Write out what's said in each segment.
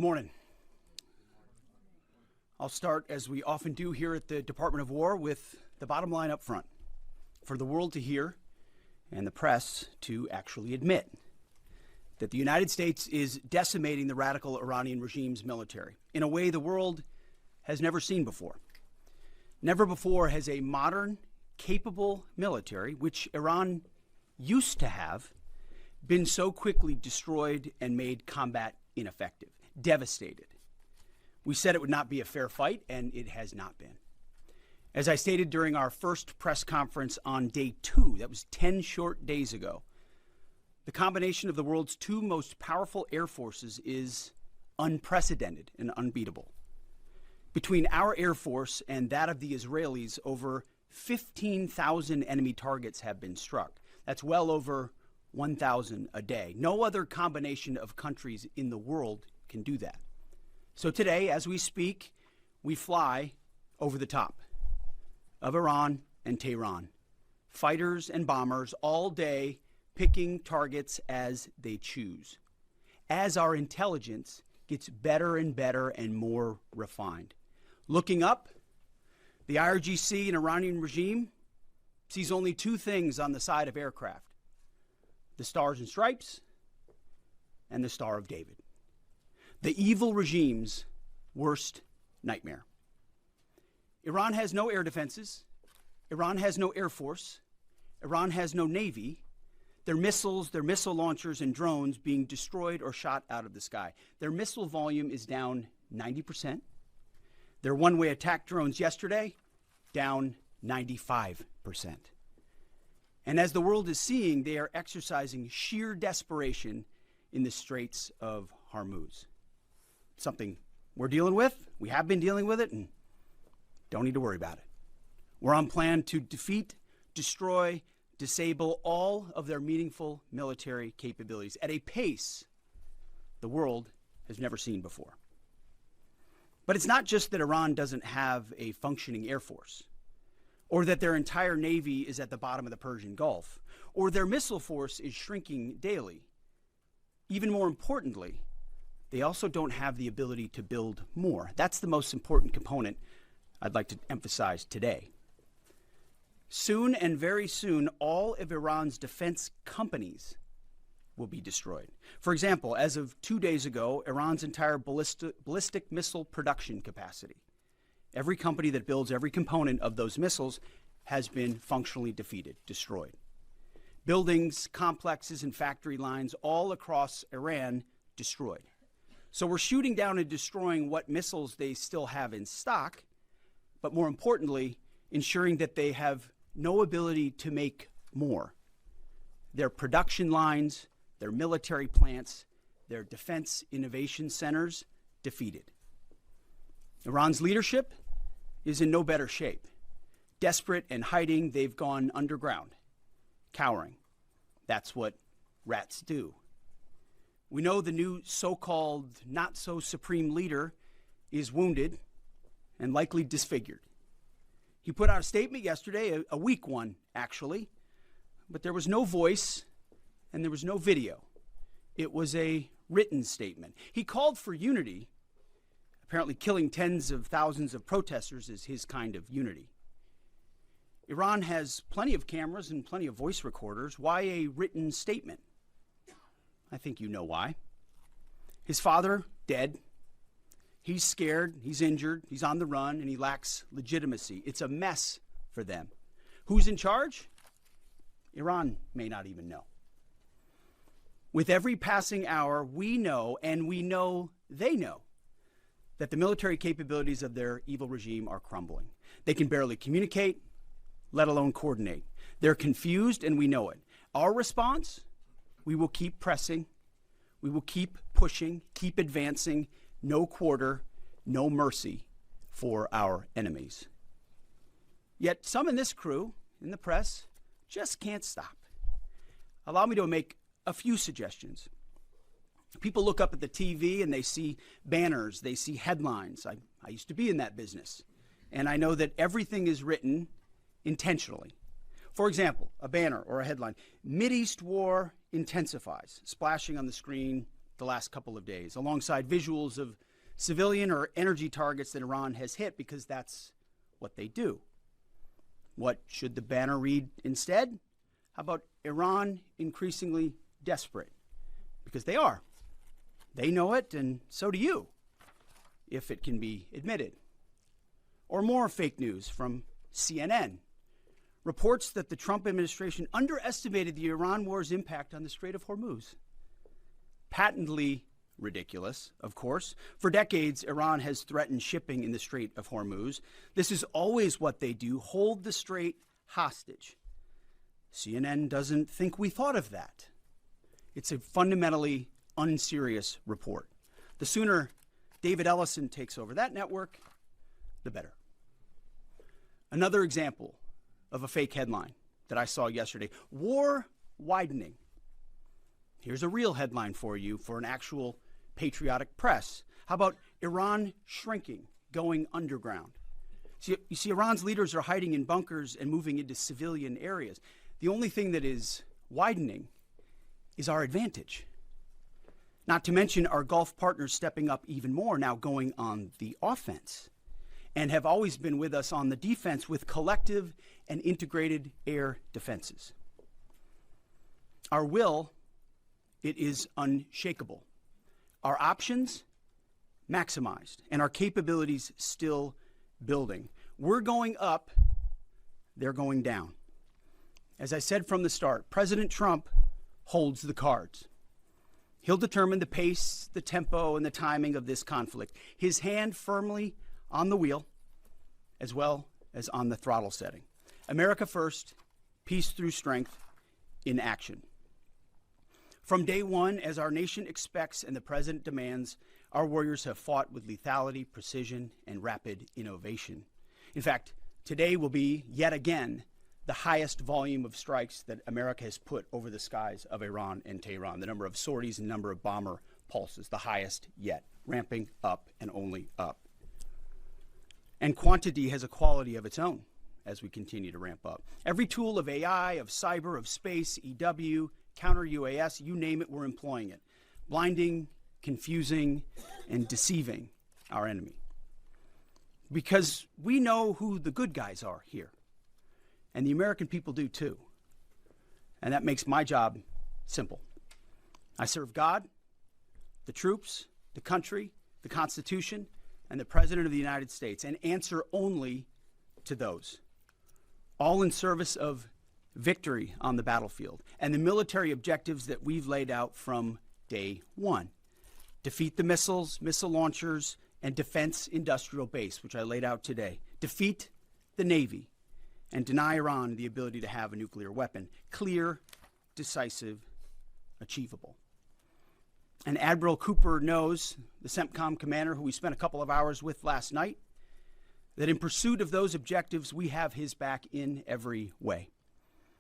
Good morning. I'll start, as we often do here at the Department of War, with the bottom line up front. For the world to hear and the press to actually admit that the United States is decimating the radical Iranian regime's military in a way the world has never seen before. Never before has a modern, capable military, which Iran used to have, been so quickly destroyed and made combat ineffective, devastated. We said it would not be a fair fight, and it has not been. As I stated during our first press conference on day 2, that was 10 short days ago, the combination of the world's two most powerful air forces is unprecedented and unbeatable. Between our air force and that of the Israelis, over 15,000 enemy targets have been struck. That's well over 1,000 a day. No other combination of countries in the world can do that. So today, as we speak, we fly over the top of Iran and Tehran. Fighters and bombers all day, picking targets as they choose. As our intelligence gets better and better and more refined. Looking up, the IRGC and Iranian regime sees only two things on the side of aircraft: the Stars and Stripes and the Star of David. The evil regime's worst nightmare. Iran has no air defenses. Iran has no air force. Iran has no navy. Their missiles, their missile launchers and drones being destroyed or shot out of the sky. Their missile volume is down 90%. Their one-way attack drones yesterday, down 95%. And as the world is seeing, they are exercising sheer desperation in the Straits of Hormuz. Something we're dealing with. We have been dealing with it and don't need to worry about it. We're on plan to defeat, destroy, disable all of their meaningful military capabilities at a pace the world has never seen before. But it's not just that Iran doesn't have a functioning air force, or that their entire navy is at the bottom of the Persian Gulf, or their missile force is shrinking daily. Even more importantly, they also don't have the ability to build more. That's the most important component I'd like to emphasize today. Soon and very soon, all of Iran's defense companies will be destroyed. For example, as of 2 days ago, Iran's entire ballistic missile production capacity, every company that builds every component of those missiles, has been functionally defeated, destroyed. Buildings, complexes, and factory lines all across Iran destroyed. So we're shooting down and destroying what missiles they still have in stock, but more importantly, ensuring that they have no ability to make more. Their production lines, their military plants, their defense innovation centers defeated. Iran's leadership is in no better shape. Desperate and hiding, they've gone underground, cowering. That's what rats do. We know the new so-called not-so-supreme leader is wounded and likely disfigured. He put out a statement yesterday, a weak one, actually, but there was no voice and there was no video. It was a written statement. He called for unity. Apparently killing tens of thousands of protesters is his kind of unity. Iran has plenty of cameras and plenty of voice recorders. Why a written statement? I think you know why. His father, dead. He's scared, he's injured, he's on the run, and he lacks legitimacy. It's a mess for them. Who's in charge? Iran may not even know. With every passing hour, we know, and we know they know, that the military capabilities of their evil regime are crumbling. They can barely communicate, let alone coordinate. They're confused, and we know it. Our response? We will keep pressing. We will keep pushing, keep advancing. No quarter, no mercy for our enemies. Yet some in this crew, in the press, just can't stop. Allow me to make a few suggestions. People look up at the TV and they see banners, they see headlines. I used to be in that business, and I know that everything is written intentionally. For example, a banner or a headline, Mideast war intensifies, splashing on the screen, the last couple of days, alongside visuals of civilian or energy targets that Iran has hit, because that's what they do. What should the banner read instead? How about Iran increasingly desperate? Because they are. They know it, and so do you, if it can be admitted. Or more fake news from CNN. Reports that the Trump administration underestimated the Iran war's impact on the Strait of Hormuz. Patently ridiculous, of course. For decades, Iran has threatened shipping in the Strait of Hormuz. This is always what they do, hold the strait hostage. CNN doesn't think we thought of that. It's a fundamentally unserious report. The sooner David Ellison takes over that network, the better. Another example of a fake headline that I saw yesterday: war widening. Here's a real headline for you for an actual patriotic press. How about Iran shrinking, going underground? You see, Iran's leaders are hiding in bunkers and moving into civilian areas. The only thing that is widening is our advantage. Not to mention our Gulf partners stepping up even more, now going on the offense, and have always been with us on the defense with collective and integrated air defenses. Our will, it is unshakable. Our options, maximized, and our capabilities still building. We're going up, they're going down. As I said from the start, President Trump holds the cards. He'll determine the pace, the tempo, and the timing of this conflict. His hand firmly on the wheel, as well as on the throttle setting. America first, peace through strength, in action. From day one, as our nation expects and the president demands, our warriors have fought with lethality, precision, and rapid innovation. In fact, today will be, yet again, the highest volume of strikes that America has put over the skies of Iran and Tehran. The number of sorties and number of bomber pulses, the highest yet, ramping up and only up. And quantity has a quality of its own as we continue to ramp up. Every tool of AI, of cyber, of space, EW, counter UAS, you name it, we're employing it. Blinding, confusing, and deceiving our enemy. Because we know who the good guys are here. And the American people do too. And that makes my job simple. I serve God, the troops, the country, the Constitution, and the President of the United States, and answer only to those. All in service of victory on the battlefield and the military objectives that we've laid out from day one. Defeat the missiles, missile launchers, and defense industrial base, which I laid out today. Defeat the Navy and deny Iran the ability to have a nuclear weapon. Clear, decisive, achievable. And Admiral Cooper knows, the CENTCOM commander who we spent a couple of hours with last night, that in pursuit of those objectives, we have his back in every way.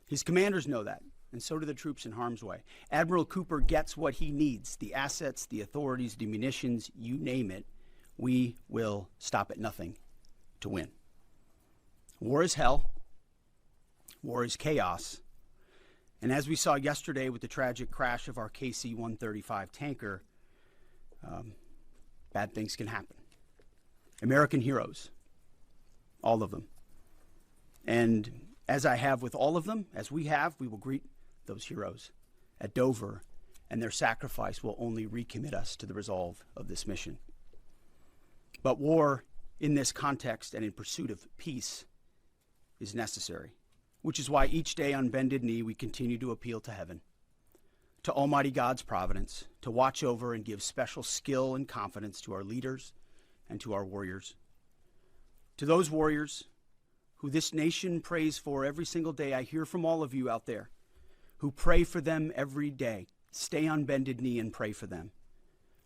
His commanders know that, and so do the troops in harm's way. Admiral Cooper gets what he needs, the assets, the authorities, the munitions, you name it. We will stop at nothing to win. War is hell. War is chaos. And as we saw yesterday with the tragic crash of our KC-135 tanker, bad things can happen. American heroes, all of them. And as I have with all of them, as we have, we will greet those heroes at Dover, and their sacrifice will only recommit us to the resolve of this mission. But war in this context and in pursuit of peace is necessary, which is why each day on bended knee we continue to appeal to heaven, to Almighty God's providence, to watch over and give special skill and confidence to our leaders and to our warriors. To those warriors who this nation prays for every single day, I hear from all of you out there who pray for them every day. Stay on bended knee and pray for them.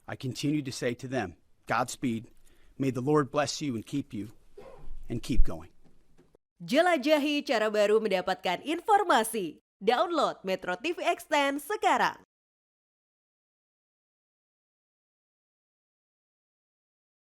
I continue to say to them, Godspeed. May the Lord bless you and keep keep going. Jelajahi cara baru mendapatkan informasi. Download MetroTV Extend sekarang.